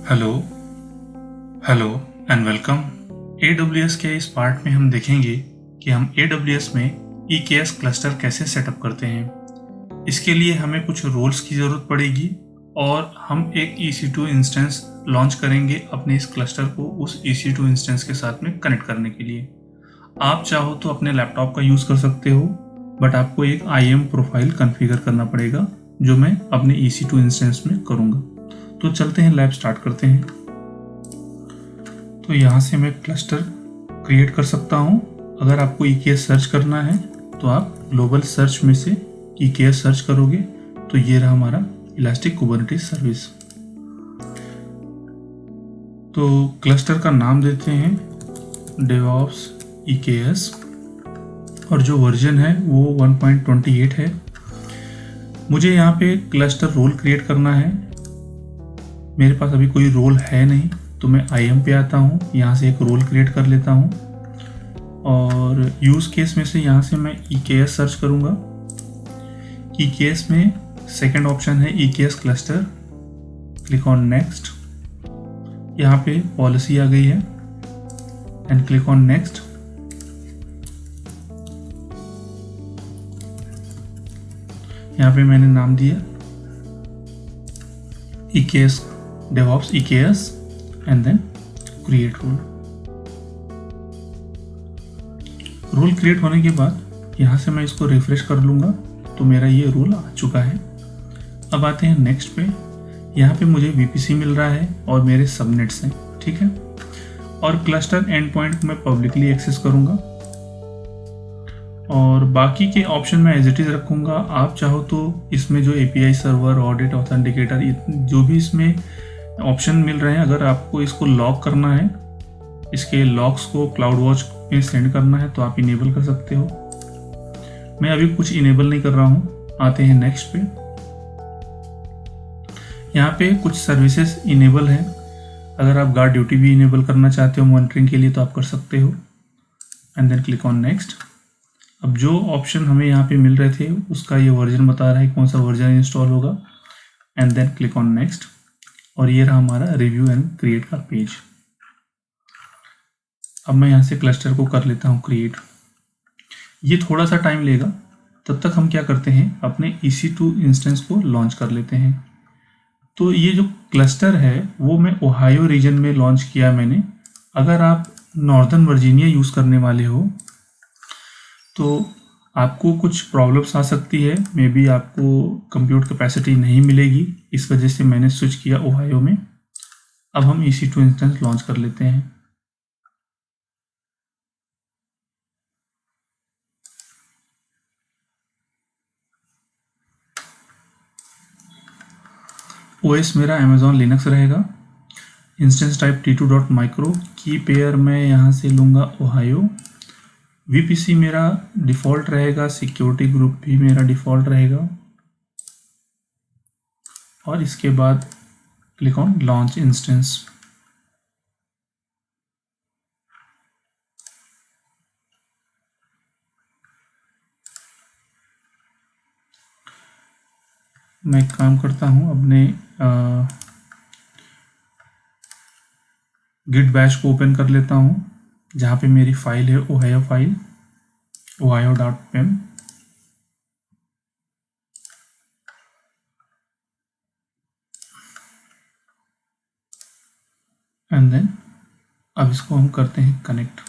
Hello hello and welcome. AWS के इस part में हम देखेंगे कि हम AWS में EKS क्लस्टर कैसे सेटअप करते हैं। इसके लिए हमें कुछ रोल्स की ज़रूरत पड़ेगी और हम एक EC2 इंस्टेंस लॉन्च करेंगे अपने इस क्लस्टर को उस EC2 इंस्टेंस के साथ में कनेक्ट करने के लिए। आप चाहो तो अपने लैपटॉप का यूज़ कर सकते हो, बट आपको एक IAM प्रोफाइल कॉन्फ़िगर करना पड़ेगा जो मैं अपने EC2 इंस्टेंस में करूँगा। तो चलते हैं, लैब स्टार्ट करते हैं। तो यहाँ से मैं क्लस्टर क्रिएट कर सकता हूँ। अगर आपको EKS सर्च करना है तो आप ग्लोबल सर्च में से EKS सर्च करोगे तो ये रहा हमारा इलास्टिक कुबरनेटिस सर्विस। तो क्लस्टर का नाम देते हैं DevOps EKS और जो वर्जन है वो 1.28 है। मुझे यहाँ पे क्लस्टर रोल क्रिएट करना है। मेरे पास अभी कोई रोल है नहीं, तो मैं IAM पे आता हूँ, यहाँ से एक रोल क्रिएट कर लेता हूँ और यूज़ केस में से यहाँ से मैं EKS सर्च करूँगा। EKS में सेकंड ऑप्शन है EKS cluster, click on next. यहाँ पे पॉलिसी आ गई है एंड क्लिक ऑन नेक्स्ट। यहाँ पे मैंने नाम दिया EKS DevOps EKS and then create rule। Rule create होने के बाद यहाँ से मैं इसको रिफ्रेश कर लूँगा तो मेरा ये रूल आ चुका है। अब आते हैं नेक्स्ट पे। यहाँ पे मुझे VPC मिल रहा है और मेरे सबनेट्स हैं, ठीक है। और क्लस्टर एंड पॉइंट मैं पब्लिकली एक्सेस करूँगा और बाकी के ऑप्शन मैं एज इट इज़ रखूँगा। आप चाहो तो इसमें जो API सर्वर, ऑडिट, ऑथेंटिकेटर, जो भी इसमें ऑप्शन मिल रहे हैं, अगर आपको इसको लॉक करना है, इसके लॉक्स को क्लाउड वॉच में सेंड करना है तो आप इनेबल कर सकते हो। मैं अभी कुछ इनेबल नहीं कर रहा हूँ। आते हैं नेक्स्ट पे। यहाँ पे कुछ सर्विसेज इनेबल है। अगर आप गार्ड ड्यूटी भी इनेबल करना चाहते हो मॉनिटरिंग के लिए तो आप कर सकते हो and then click on next. अब जो ऑप्शन हमें यहाँ पे मिल रहे थे उसका ये वर्जन बता रहा है कौन सा वर्जन इंस्टॉल होगा and then click on next. और ये रहा हमारा रिव्यू एंड क्रिएट का पेज। अब मैं यहाँ से क्लस्टर को कर लेता हूँ क्रिएट। ये थोड़ा सा टाइम लेगा, तब तक हम क्या करते हैं, अपने EC2 इंस्टेंस को लॉन्च कर लेते हैं। तो ये जो क्लस्टर है वो मैं ओहायो रीजन में लॉन्च किया मैंने। अगर आप नॉर्दर्न वर्जीनिया यूज़ करने वाले हो तो आपको कुछ प्रॉब्लम्स आ सकती है। मे बी आपको कंप्यूट कैपेसिटी नहीं मिलेगी, इस वजह से मैंने स्विच किया ओहायो में। अब हम EC2 इंस्टेंस लॉन्च कर लेते हैं। OS मेरा अमेजॉन लिनक्स रहेगा। इंस्टेंस टाइप T2.micro, की पेयर मैं यहाँ से लूँगा ओहायो। VPC मेरा डिफ़ॉल्ट रहेगा, सिक्योरिटी ग्रुप भी मेरा डिफ़ॉल्ट रहेगा और इसके बाद क्लिक ऑन लॉन्च इंस्टेंस। मैं एक काम करता हूँ, अपने गिट बैश को ओपन कर लेता हूँ जहाँ पे मेरी फाइल है Ohio file, ohio.pem। And then अब इसको हम करते हैं कनेक्ट।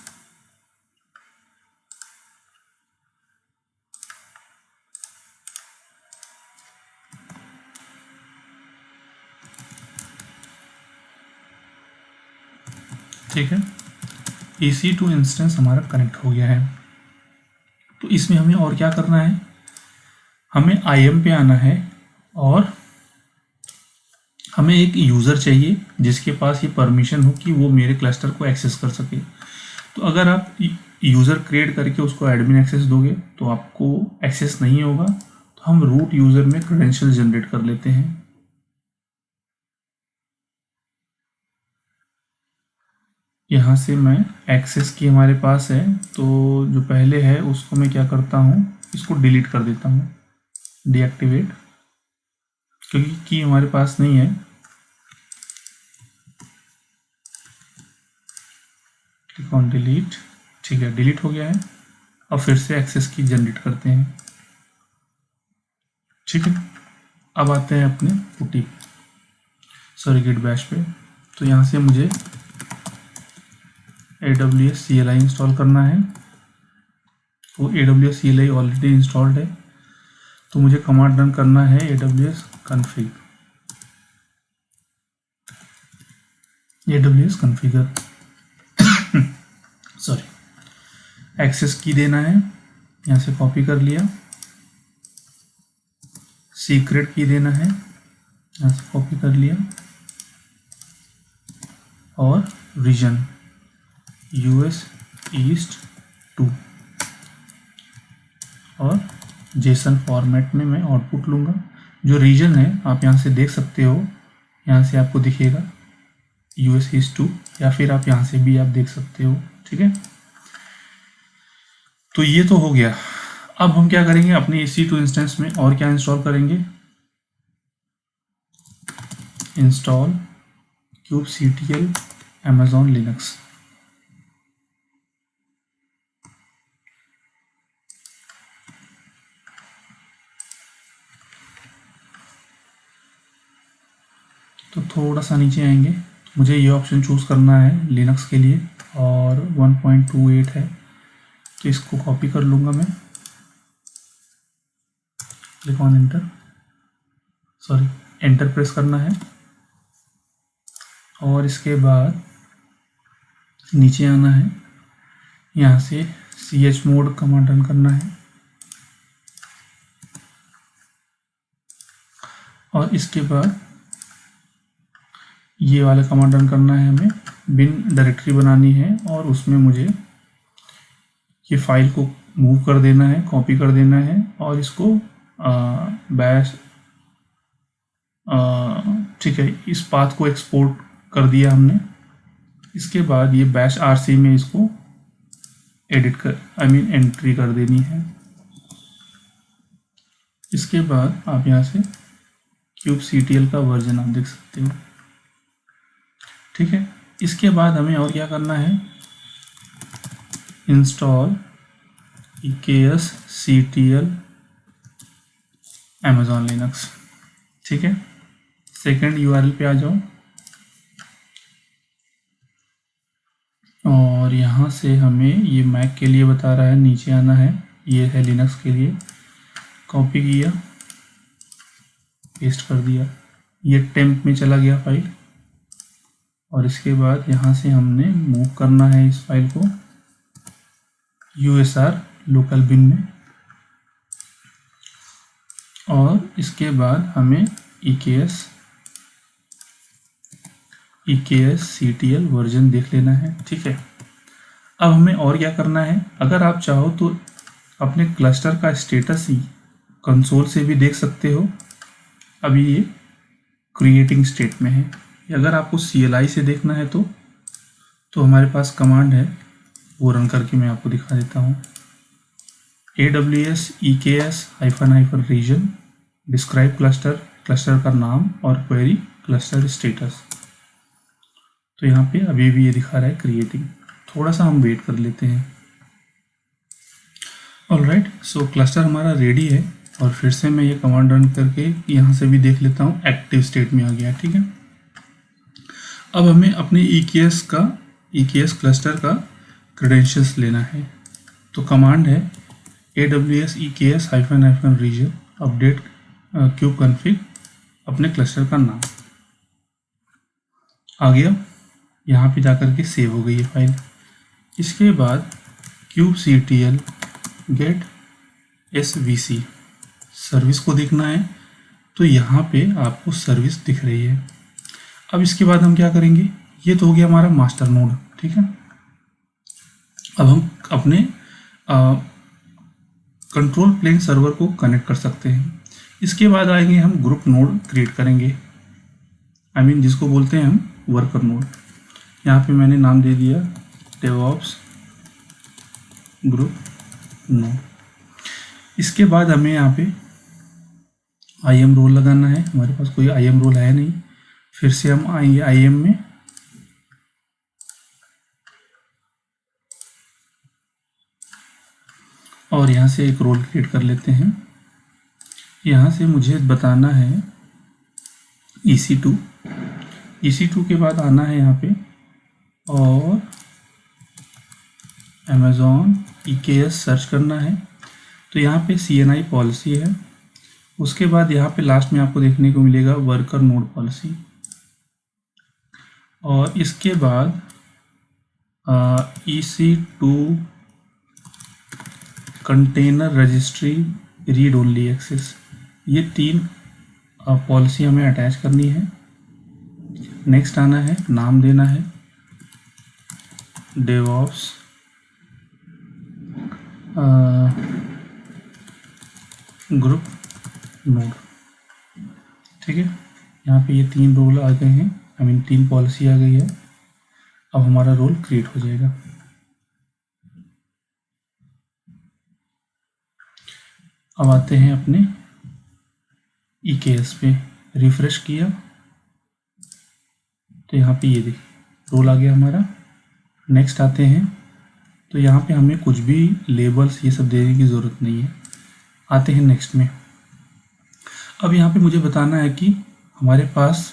ठीक है, EC2 इंस्टेंस हमारा कनेक्ट हो गया है। तो इसमें हमें और क्या करना है, हमें IAM पे आना है और हमें एक यूज़र चाहिए जिसके पास ये परमिशन हो कि वो मेरे क्लस्टर को एक्सेस कर सके। तो अगर आप यूज़र क्रिएट करके उसको एडमिन एक्सेस दोगे तो आपको एक्सेस नहीं होगा। तो हम रूट यूज़र में क्रेडेंशियल जनरेट कर लेते हैं। यहाँ से मैं एक्सेस की हमारे पास है, तो जो पहले है उसको मैं क्या करता हूँ, इसको डिलीट कर देता हूँ, डीएक्टिवेट, क्योंकि की हमारे पास नहीं है। Click on delete. ठीक है, डिलीट हो गया है। अब फिर से एक्सेस की जनरेट करते हैं। ठीक है, अब आते हैं अपने पुटी गिट बैश पे। तो यहाँ से मुझे AWS CLI इंस्टॉल करना है। तो AWS CLI ऑलरेडी इंस्टॉल्ड है, तो मुझे कमांड रन करना है AWS configure सॉरी, एक्सेस की देना है, यहाँ से कॉपी कर लिया। सीक्रेट की देना है, यहाँ से कॉपी कर लिया। और रीजन US ईस्ट 2 और जेसन फॉर्मेट में मैं आउटपुट लूँगा। जो रीजन है आप यहाँ से देख सकते हो, यहाँ से आपको दिखेगा US ईस्ट 2, या फिर आप यहाँ से भी आप देख सकते हो। ठीक है, तो ये तो हो गया। अब हम क्या करेंगे, अपने EC2 इंस्टेंस में और क्या इंस्टॉल करेंगे, इंस्टॉल kubectl Amazon Linux। तो थोड़ा सा नीचे आएंगे, मुझे ये ऑप्शन चूज़ करना है लिनक्स के लिए, और 1.28 है, तो इसको कॉपी कर लूँगा मैं। क्लिक ऑन एंटर प्रेस करना है, और इसके बाद नीचे आना है, यहाँ से chmod कमांड रन करना है, और इसके बाद ये वाला कमांड रन करना है। हमें बिन डायरेक्टरी बनानी है, और उसमें मुझे ये फाइल को मूव कर देना है, कॉपी कर देना है, और इसको बैश, ठीक है, इस पाथ को एक्सपोर्ट कर दिया हमने। इसके बाद ये बैश RC में इसको एंट्री कर देनी है। इसके बाद आप यहाँ से kubectl का वर्जन आप देख सकते हो। ठीक है, इसके बाद हमें और क्या करना है, इंस्टॉल EKSCTL Amazon Linux। ठीक है, सेकेंड URL पे आ जाओ, और यहाँ से हमें ये मैक के लिए बता रहा है, नीचे आना है, ये है लिनक्स के लिए। कॉपी किया, पेस्ट कर दिया, ये टेम्प में चला गया फाइल। और इसके बाद यहाँ से हमने मूव करना है इस फाइल को USR लोकल बिन में, और इसके बाद हमें EKSCTL वर्जन देख लेना है। ठीक है, अब हमें और क्या करना है, अगर आप चाहो तो अपने क्लस्टर का स्टेटस ही कंसोल से भी देख सकते हो। अभी ये क्रिएटिंग स्टेट में है। अगर आपको CLI से देखना है तो हमारे पास कमांड है, वो रन करके मैं आपको दिखा देता हूँ। AWS EKS-region डिस्क्राइब क्लस्टर का नाम और क्वेरी क्लस्टर स्टेटस। तो यहाँ पे अभी भी ये दिखा रहा है क्रिएटिंग। थोड़ा सा हम वेट कर लेते हैं। ऑलराइट, सो क्लस्टर हमारा रेडी है, और फिर से मैं ये कमांड रन करके यहाँ से भी देख लेता हूँ, एक्टिव स्टेट में आ गया। ठीक है, अब हमें अपने EKS क्लस्टर का क्रेडेंशियल्स लेना है। तो कमांड है AWS EKS-region अपडेट kubectl अपने क्लस्टर का नाम आ गया। यहाँ पे जाकर के सेव हो गई है फाइल। इसके बाद kubectl get svc सर्विस को देखना है, तो यहाँ पे आपको सर्विस दिख रही है। अब इसके बाद हम क्या करेंगे, ये तो हो गया हमारा मास्टर नोड। ठीक है, अब हम अपने कंट्रोल प्लेन सर्वर को कनेक्ट कर सकते हैं। इसके बाद आएंगे हम ग्रुप नोड क्रिएट करेंगे, जिसको बोलते हैं हम वर्कर नोड। यहाँ पे मैंने नाम दे दिया DevOps ग्रुप नोड। इसके बाद हमें यहाँ पे IAM रोल लगाना है। हमारे पास कोई IAM रोल है नहीं। फिर से हम आएंगे IAM में, और यहाँ से एक रोल क्रिएट कर लेते हैं। यहाँ से मुझे बताना है EC2। EC2 के बाद आना है यहाँ पे और Amazon EKS सर्च करना है। तो यहाँ पे CNI पॉलिसी है। उसके बाद यहाँ पे लास्ट में आपको देखने को मिलेगा वर्कर नोड पॉलिसी, और इसके बाद EC2 container registry read only access, ये 3 पॉलिसी हमें अटैच करनी है। नेक्स्ट आना है, नाम देना है DevOps ग्रुप नोड। ठीक है, यहाँ पे ये 3 रोल आ गए हैं, 3 पॉलिसी आ गई है। अब हमारा रोल क्रिएट हो जाएगा। अब आते हैं अपने EKS पे, रिफ्रेश किया तो यहाँ पे ये देखिए रोल आ गया हमारा। नेक्स्ट आते हैं तो यहाँ पे हमें कुछ भी लेबल्स ये सब देने की ज़रूरत नहीं है। आते हैं नेक्स्ट में। अब यहाँ पे मुझे बताना है कि हमारे पास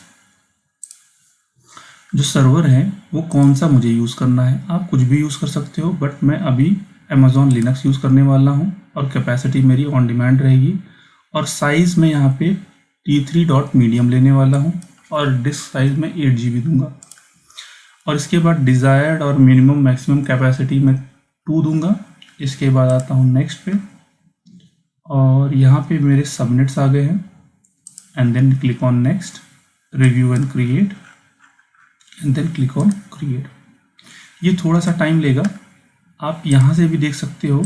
जो सर्वर है वो कौन सा मुझे यूज़ करना है। आप कुछ भी यूज़ कर सकते हो, बट मैं अभी Amazon Linux यूज़ करने वाला हूँ और कैपेसिटी मेरी ऑन डिमांड रहेगी। और साइज़ में यहाँ पे T3.medium लेने वाला हूँ और डिस्क साइज़ में 8 GB दूंगा। और इसके बाद डिज़ायर्ड और मिनिमम मैक्सिमम कैपेसिटी में 2 दूंगा। इसके बाद आता हूँ नेक्स्ट पे, और यहाँ पे मेरे सबनेट्स आ गए हैं। And then click on next, review and create, and then click on create. ये थोड़ा सा टाइम लेगा। आप यहाँ से भी देख सकते हो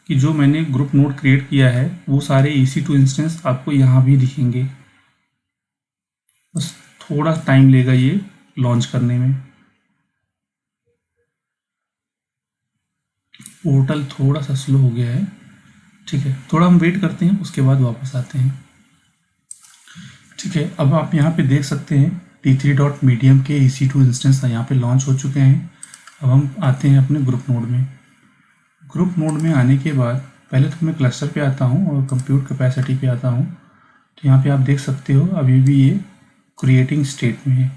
कि जो मैंने ग्रुप नोड क्रिएट किया है वो सारे EC2 इंस्टेंस आपको यहाँ भी दिखेंगे। बस थोड़ा टाइम लेगा ये लॉन्च करने में। पोर्टल थोड़ा सा स्लो हो गया है। ठीक है, थोड़ा हम वेट करते हैं, उसके बाद वापस आते हैं। ठीक है, अब आप यहाँ पे देख सकते हैं T3.medium के EC2 इंस्टेंस यहाँ पे लॉन्च हो चुके हैं। अब हम आते हैं अपने ग्रुप नोड में। ग्रुप नोड में आने के बाद पहले तो मैं क्लस्टर पे आता हूँ और कंप्यूट कैपेसिटी पे आता हूँ। तो यहाँ पे आप देख सकते हो अभी भी ये क्रिएटिंग स्टेट में है।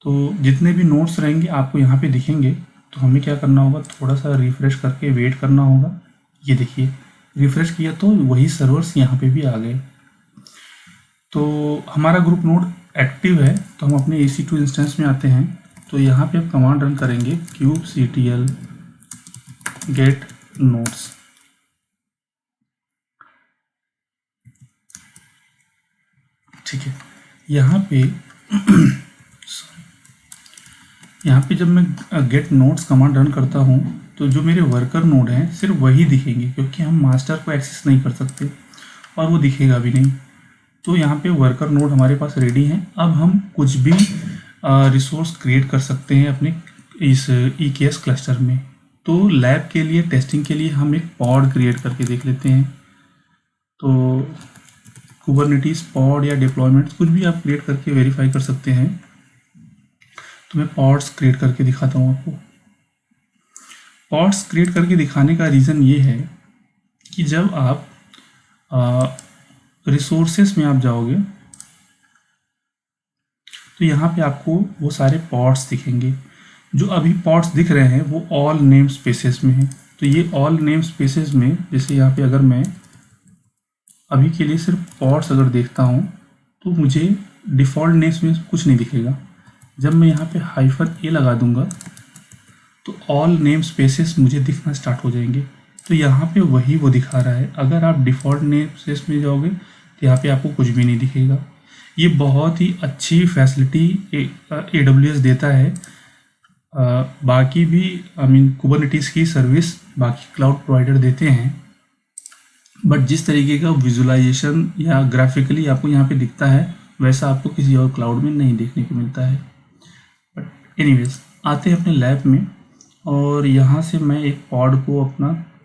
तो जितने भी नोड्स रहेंगे आपको यहाँ पे दिखेंगे। तो हमें क्या करना होगा, थोड़ा सा रिफ़्रेश करके वेट करना होगा। ये देखिए रिफ़्रेश किया तो वही सर्वर्स यहाँ पे भी आ गए। तो हमारा ग्रुप नोड एक्टिव है। तो हम अपने EC2 इंस्टेंस में आते हैं। तो यहाँ पे आप कमांड रन करेंगे kubectl get nodes। ठीक है, यहाँ पे यहाँ पे जब मैं गेट नोड्स कमांड रन करता हूँ तो जो मेरे वर्कर नोड हैं सिर्फ वही दिखेंगे, क्योंकि हम मास्टर को एक्सेस नहीं कर सकते और वो दिखेगा भी नहीं। तो यहाँ पे वर्कर नोड हमारे पास रेडी हैं। अब हम कुछ भी रिसोर्स क्रिएट कर सकते हैं अपने इस EKS क्लस्टर में। तो लैब के लिए, टेस्टिंग के लिए हम एक पॉड क्रिएट करके देख लेते हैं। तो कुबरनेटिस पॉड या डिप्लॉयमेंट कुछ भी आप क्रिएट करके वेरीफाई कर सकते हैं। तो मैं पॉड्स क्रिएट करके दिखाता हूँ आपको। पॉड्स क्रिएट करके दिखाने का रीज़न ये है कि जब आप रिसोर्सेस में आप जाओगे तो यहाँ पे आपको वो सारे पॉड्स दिखेंगे। जो अभी पॉड्स दिख रहे हैं वो ऑल नेम स्पेसेस में हैं। तो ये ऑल नेम स्पेसेस में, जैसे यहाँ पे अगर मैं अभी के लिए सिर्फ पॉड्स अगर देखता हूँ तो मुझे डिफ़ॉल्ट नेम्स में कुछ नहीं दिखेगा। जब मैं यहाँ पे -a लगा दूंगा तो ऑल नेम स्पेसेस मुझे दिखना स्टार्ट हो जाएंगे। तो यहाँ पे वही वो दिखा रहा है। अगर आप डिफ़ॉल्ट नेम स्पेस में जाओगे तो यहाँ पे आपको कुछ भी नहीं दिखेगा। ये बहुत ही अच्छी फैसिलिटी AWS देता है। बाकी भी कुबरनेटिस की सर्विस बाकी क्लाउड प्रोवाइडर देते हैं, बट जिस तरीके का विजुअलाइजेशन या ग्राफिकली आपको यहाँ पे दिखता है वैसा आपको किसी और क्लाउड में नहीं देखने को मिलता है। बट एनीवेज आते हैं अपने लैब में, और यहाँ से मैं एक पॉड को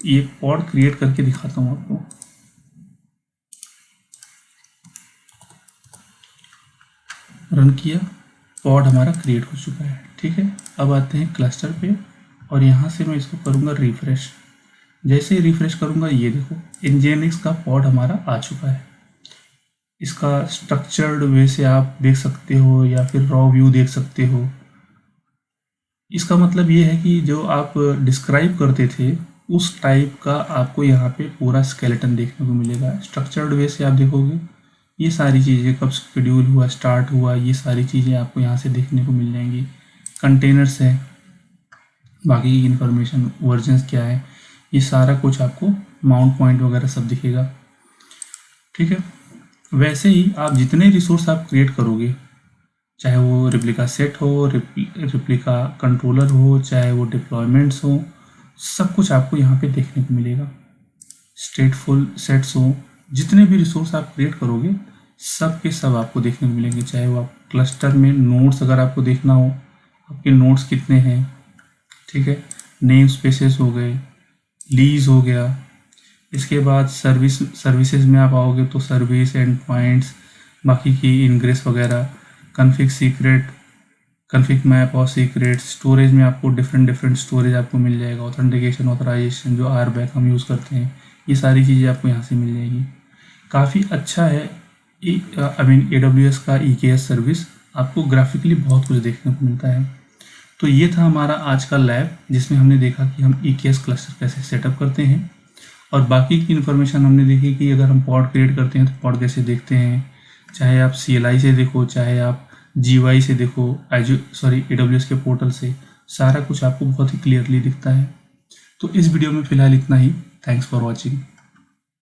एक पॉड क्रिएट करके दिखाता हूँ आपको। रन किया, पॉड हमारा क्रिएट हो चुका है। ठीक है, अब आते हैं क्लस्टर पे और यहाँ से मैं इसको करूँगा रिफ्रेश। जैसे ही रिफ्रेश करूँगा ये देखो nginx का पॉड हमारा आ चुका है। इसका स्ट्रक्चर्ड वे से आप देख सकते हो या फिर रॉ व्यू देख सकते हो। इसका मतलब ये है कि जो आप डिस्क्राइब करते थे उस टाइप का आपको यहाँ पे पूरा स्केलेटन देखने को मिलेगा। स्ट्रक्चर्ड वे से आप देखोगे ये सारी चीज़ें कब शेड्यूल हुआ, स्टार्ट हुआ, ये सारी चीज़ें आपको यहाँ से देखने को मिल जाएंगी। कंटेनर्स है, बाकी की इन्फॉर्मेशन, वर्जन्स क्या है, ये सारा कुछ आपको माउंट पॉइंट वगैरह सब दिखेगा। ठीक है, वैसे ही आप जितने रिसोर्स आप क्रिएट करोगे, चाहे वो रिप्लिका सेट हो, रिप्लिका कंट्रोलर हो, चाहे वो डिप्लॉयमेंट्स हो, सब कुछ आपको यहाँ पे देखने को मिलेगा। स्टेटफुल सेट्स हो, जितने भी रिसोर्स आप क्रिएट करोगे सब के सब आपको देखने को मिलेंगे। चाहे वो आप क्लस्टर में नोड्स अगर आपको देखना हो, आपके नोड्स कितने हैं, ठीक है, नेम स्पेसेस हो गए, लीज हो गया। इसके बाद सर्विसेज में आप आओगे तो सर्विस, एंड पॉइंट्स, बाकी की इनग्रेस वगैरह, कन्फिग सीक्रेट, कन्फिग मैप और सीक्रेट। स्टोरेज में आपको डिफरेंट स्टोरेज आपको मिल जाएगा। ऑथेंटिकेशन, ऑथराइजेशन, जो RBAC हम यूज़ करते हैं, ये सारी चीज़ें आपको यहाँ से मिल जाएगी। काफ़ी अच्छा है AWS का EKS सर्विस, आपको ग्राफिकली बहुत कुछ देखने को मिलता है। तो ये था हमारा आज का लैब, जिसमें हमने देखा कि हम EKS क्लस्टर कैसे सेटअप करते हैं, और बाकी की इन्फॉर्मेशन हमने देखी कि अगर हम पॉड क्रिएट करते हैं तो पॉड कैसे देखते हैं। चाहे आप CLI से देखो, चाहे आप GUI से देखो, AWS के पोर्टल से, सारा कुछ आपको बहुत ही क्लियरली दिखता है। तो इस वीडियो में फ़िलहाल इतना ही। Thanks for watching.